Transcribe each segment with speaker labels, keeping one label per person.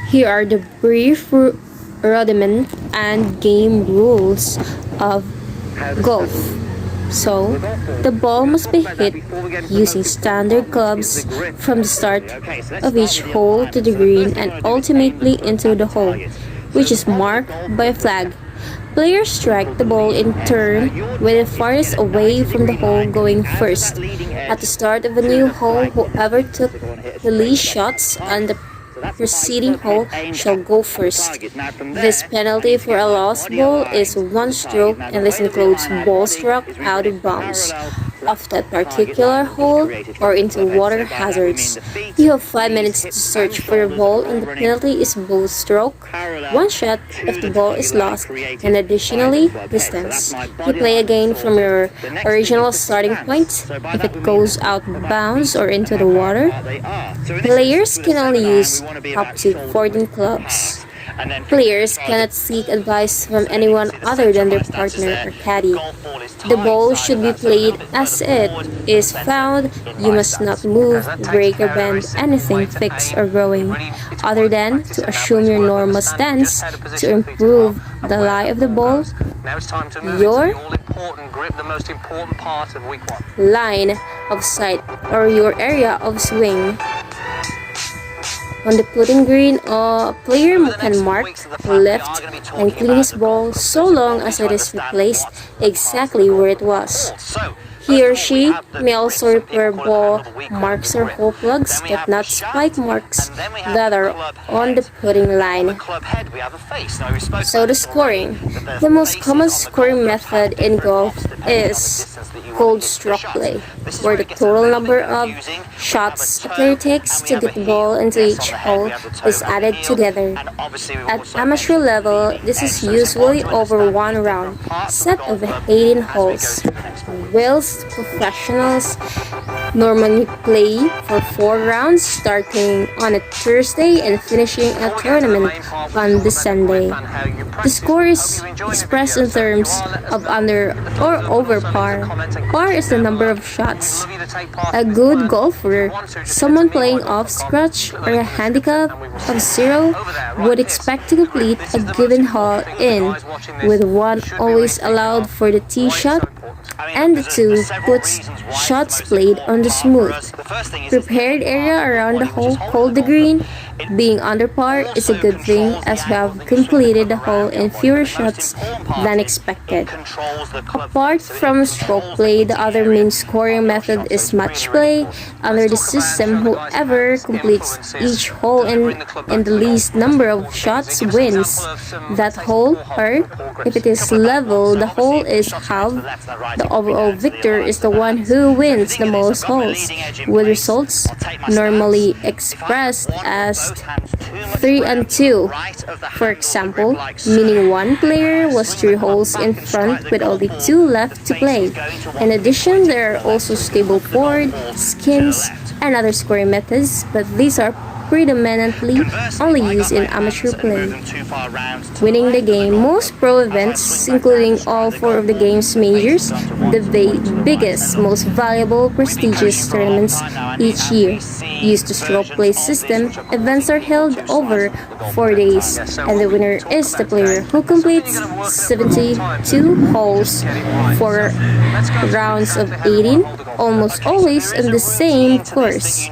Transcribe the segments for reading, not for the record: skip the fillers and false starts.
Speaker 1: Here are the brief rudiment and game rules of golf. So, the ball must be hit using standard clubs from the start of each hole to the green and ultimately into the hole, which is marked by a flag. Players strike the ball in turn, with the farthest away from the hole going first. At the start of a new hole, whoever took the least shots on the preceding hole shall go first. This penalty for a lost ball is one stroke, and this includes balls struck out of bounds of that particular hole or into water hazards. You have 5 minutes to search for your ball, and the penalty is both stroke, one shot if the ball is lost, and additionally distance. You play again from your original starting point. If it goes out of bounds or into the water, players can only use up to 14 clubs. Players cannot seek advice from anyone other than their partner or caddy. The ball should be played as it is found. You must not move, break, or bend anything fixed or growing, other than to assume your normal stance to improve the lie of the ball. Your line of sight or your area of swing. On the putting green, a player can mark, lift, and clean his ball so long as it is replaced exactly where it was. He or she may also repair ball marks or hole plugs, but not spike marks that are on the putting line. So the scoring. The most common scoring method in golf is called stroke play, where the total number of shots a player takes to get the ball into each hole is added together. At amateur level, this is usually over one round, set of 18 holes. Whilst professionals normally play for 4 rounds, starting on a Thursday and finishing a tournament on the Sunday. The score is expressed in terms of under or over par. Par is the number of shots. A good golfer, someone playing off scratch or a handicap of 0, would expect to complete a given hole in, with 1 always allowed for the tee shot and the 2 puts shots played on the smooth, prepared area around the hole called the green. Being under par is a good thing, as we have completed the hole in fewer shots than expected. Apart from stroke play, the other main scoring method is match play. Under the system, whoever completes each hole in the least number of shots wins that hole, or if it is level, the hole is halved. The overall victor is the one who wins the most holes, with results normally expressed as 3 and 2, for example, meaning one player was 3 holes in front with only 2 left to play. In addition, there are also stable board, skins, and other scoring methods, but these are predominantly only used in amateur play. Winning the game. Most pro events, including all 4 of the game's majors, the biggest, most valuable, prestigious tournaments each year, use the stroke play system. Events are held over 4 days, and the winner is the player who completes 72 holes for rounds of 18, almost always on the same course,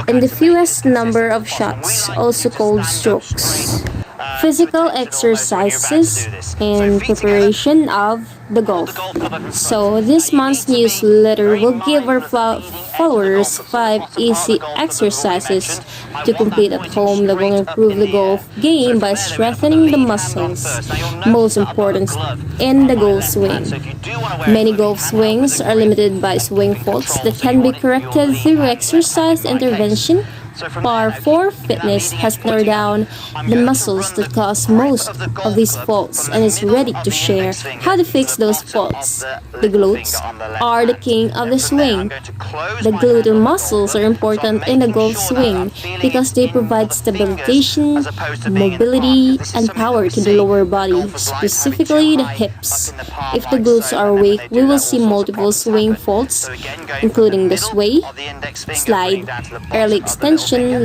Speaker 1: and the fewest number of shots, also called strokes. Physical exercises in preparation of the golf. So this month's newsletter will give our followers 5 easy exercises to complete at home that will improve the golf game by strengthening the muscles most important in the golf swing. Many golf swings are limited by swing faults that can be corrected through exercise intervention. Par 4 Fitness has narrowed down the muscles that cause most of these faults and is ready to share how to fix those faults. The glutes are the king of the swing. The glute muscles are important in the golf swing because they provide stabilization, mobility, and power to the lower body, specifically the hips. If the glutes are weak, we will see multiple swing faults, including the sway, slide, early extension, extension,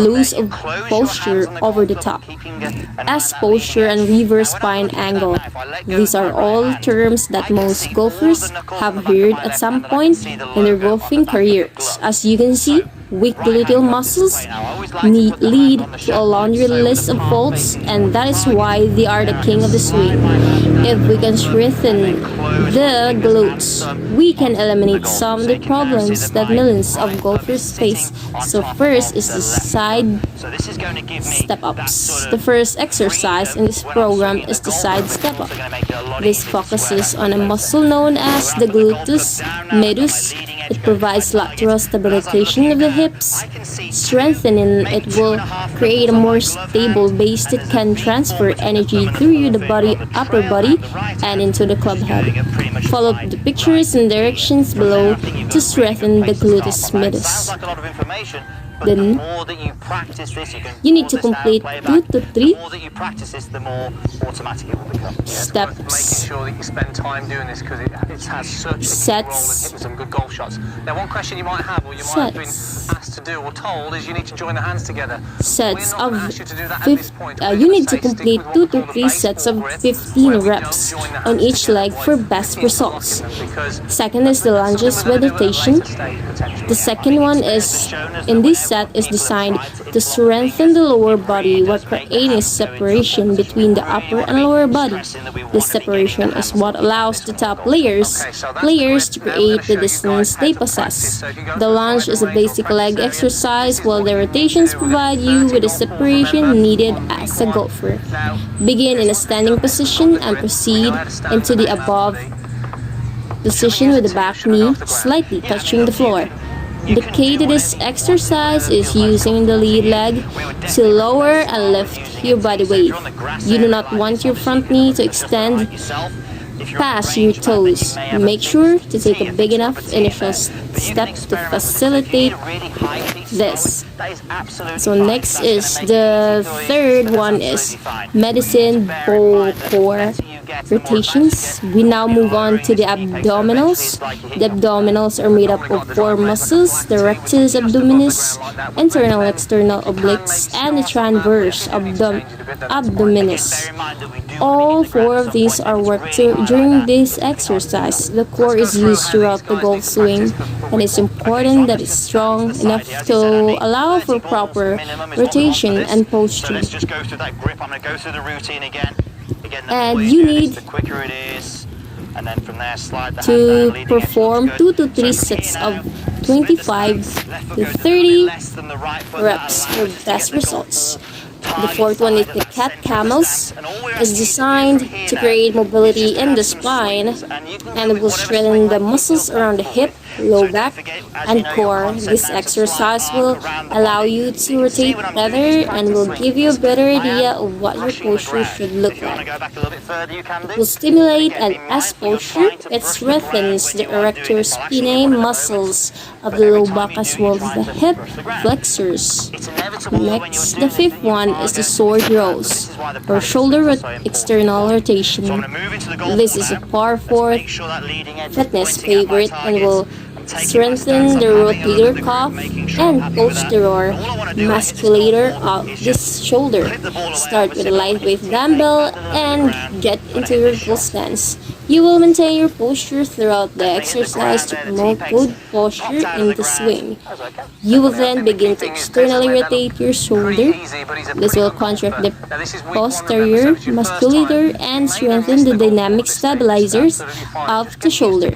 Speaker 1: loose of posture over the top, S posture, and reverse spine angle. These are all terms that most golfers have heard at some point in their golfing careers. As you can see, weak gluteal muscles lead to a laundry list of faults, and that is why they are the king of the swing. If we can strengthen the glutes, we can eliminate some of the problems that millions of golfers face. So first is the side step-ups. The first exercise in this program is the side step-up. This focuses on a muscle known as the gluteus medius. It provides lateral stabilization of the hips. Strengthening it will create a more stable base that can transfer energy through the upper body and into the club head. Follow the pictures and directions below to strengthen the gluteus medius. Then you need to complete 2 to 3 steps, sets.
Speaker 2: Now, one question you might have, or you might have been asked to do or told, is you need to join the hands together.
Speaker 1: Sets of you need to complete 2 to 3 sets of 15 reps on each leg for best results. Second is the lunges with rotation. The second one is in this set is designed to strengthen the lower body while creating a separation between the upper and lower body. This separation is what allows the top players to create the distance they possess. The lunge is a basic leg exercise, while the rotations provide you with the separation needed as a golfer. Begin in a standing position and proceed into the above position with the back knee slightly touching the floor. The key to this exercise is using the lead leg to lower and lift your body weight. You do not want your front knee to extend past your toes. Make sure to take a big enough initial step to facilitate this. So next is the third one is medicine ball core rotations. We now move on to the abdominals. The abdominals are made up of 4 muscles: the rectus abdominis, internal external obliques, and the transverse abdominis. All 4 of these are worked during this exercise. The core is used throughout the golf swing, and it's important that it's strong enough to allow for proper rotation and posture.
Speaker 2: Let's just go through that grip. I'm going to go through the routine again.
Speaker 1: And you need to perform 2 to 3 sets of 25 to 30 reps for best results. The fourth one is the cat camels. It's designed to create mobility in the spine and will strengthen the muscles around the hip, low back, and core. This exercise will allow you to rotate better and will give you a better idea of what your posture should look like. It will stimulate an S posture. It strengthens the erector spinae muscles of the low back as well as the hip flexors. Next, the fifth one is the sword rows, or shoulder external rotation. This is a par 4 fitness favorite and will strengthen the rotator cuff and posterior musculature of this shoulder. Start with a lightweight dumbbell and get into your full stance. You will maintain your posture throughout the exercise to promote good posture in the swing. You will then begin to externally rotate your shoulder. This will contract the posterior musculature and strengthen the dynamic stabilizers of the shoulder.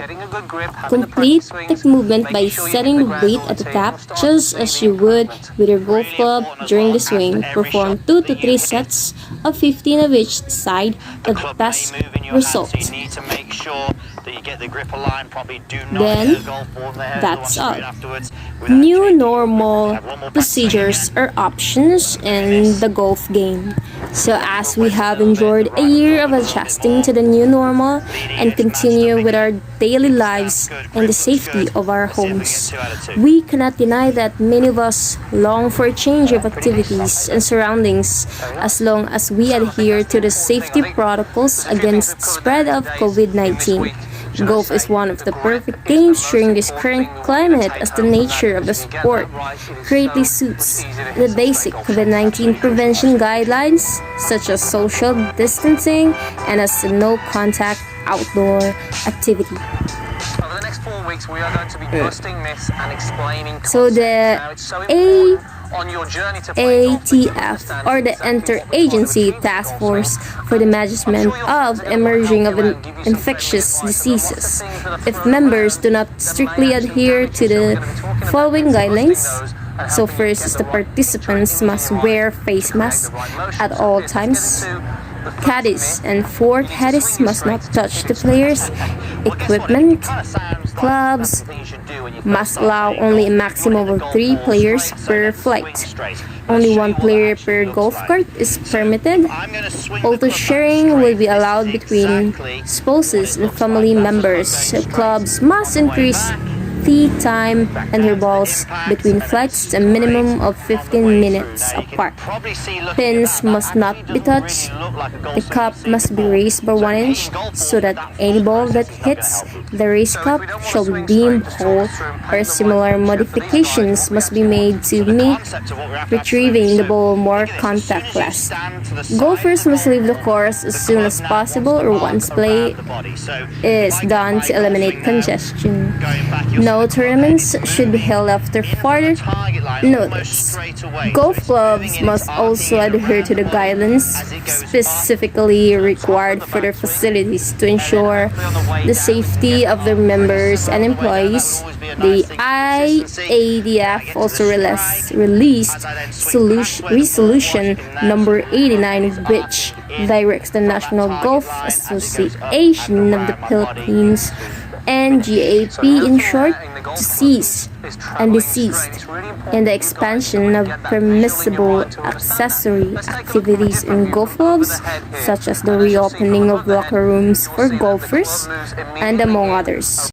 Speaker 1: Complete the movement by setting the weight at the top just as you would with your golf club during the swing. Perform 2 to 3 sets of 15 of each side of the best result. Then, that's all. New normal procedures or options in the golf game. So as we have enjoyed a year of adjusting to the new normal and continue with our daily lives and the safety of our homes, we cannot deny that many of us long for a change of activities and surroundings as long as we adhere to the safety protocols against spread of COVID-19. Golf is one of the perfect games during this current climate, as the nature of the sport greatly suits the basic COVID-19 prevention guidelines, such as social distancing and as a no-contact outdoor activity.
Speaker 2: Over the next 4 weeks, we are going to be busting myths and explaining
Speaker 1: So
Speaker 2: concepts.
Speaker 1: the
Speaker 2: Now, it's so important on your journey to play golf that you
Speaker 1: ATF,
Speaker 2: understand
Speaker 1: or the
Speaker 2: exactly what's
Speaker 1: Interagency
Speaker 2: going on with
Speaker 1: Task
Speaker 2: golf
Speaker 1: Force
Speaker 2: swing.
Speaker 1: for the Management of Emerging of Infectious Diseases, if members do not strictly adhere to the following guidelines. So first is the participants must wear face masks at all times. Caddies and four caddies must not touch the players' equipment. Clubs must allow only a maximum of 3 players per flight. Only 1 player per golf cart is permitted. Auto sharing will be allowed between spouses and family members. Clubs must increase tee time and their balls between flights to a minimum of 15 minutes apart. Pins must not be touched. The cup must be raised by 1 inch so that any ball that hits the raised cup shall be deemed whole, or similar modifications must be made to make retrieving the ball more contactless. Golfers must leave the course as soon as possible or once play is done to eliminate congestion. No tournaments should be held after further notice. Golf clubs must also adhere to the guidelines specifically required for their facilities to ensure the safety of their members and employees. The IADF also released resolution number 89, which directs the National Golf Association of the Philippines, NGAP in short, to cease and desist in the expansion of permissible accessory activities in golf clubs, such as the reopening of locker rooms for golfers, and among others.